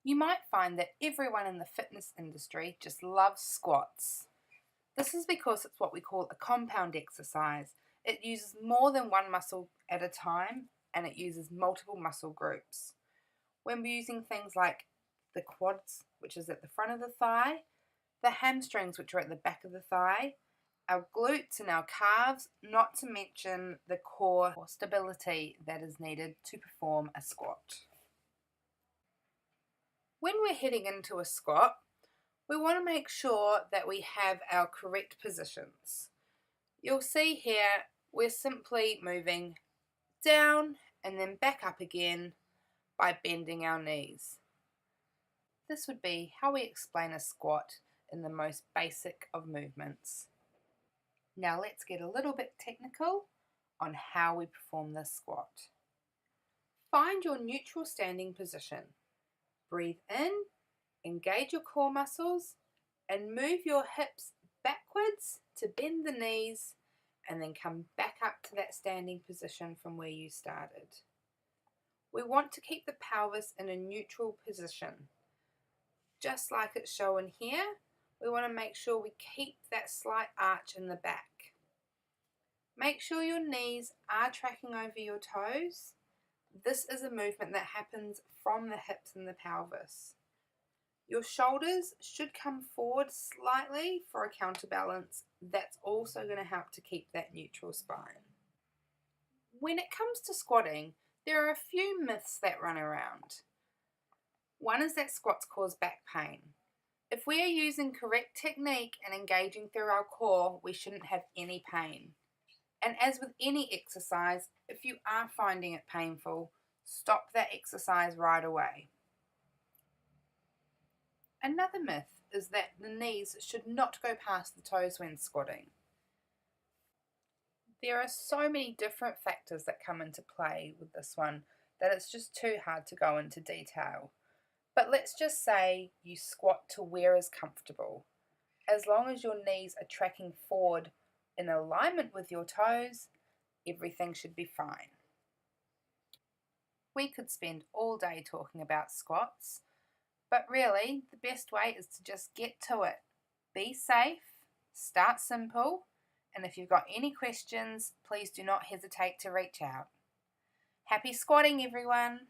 You might find that everyone in the fitness industry just loves squats. This is because it's what we call a compound exercise. It uses more than one muscle at a time and it uses multiple muscle groups. When we're using things like the quads, which is at the front of the thigh, the hamstrings, which are at the back of the thigh, our glutes and our calves, not to mention the core stability that is needed to perform a squat. When we're heading into a squat, we want to make sure that we have our correct positions. You'll see here we're simply moving down and then back up again by bending our knees. This would be how we explain a squat in the most basic of movements. Now let's get a little bit technical on how we perform this squat. Find your neutral standing position. Breathe in, engage your core muscles, and move your hips backwards to bend the knees and then come back up to that standing position from where you started. We want to keep the pelvis in a neutral position. Just like it's shown here, we want to make sure we keep that slight arch in the back. Make sure your knees are tracking over your toes. This is a movement that happens from the hips and the pelvis. Your shoulders should come forward slightly for a counterbalance. That's also going to help to keep that neutral spine. When it comes to squatting, there are a few myths that run around. One is that squats cause back pain. If we are using correct technique and engaging through our core, we shouldn't have any pain. And as with any exercise, if you are finding it painful, stop that exercise right away. Another myth is that the knees should not go past the toes when squatting. There are so many different factors that come into play with this one that it's just too hard to go into detail. But let's just say you squat to where is comfortable. As long as your knees are tracking forward in alignment with your toes, everything should be fine. We could spend all day talking about squats, but really the best way is to just get to it. Be safe, start simple, and if you've got any questions, please do not hesitate to reach out. Happy squatting, everyone!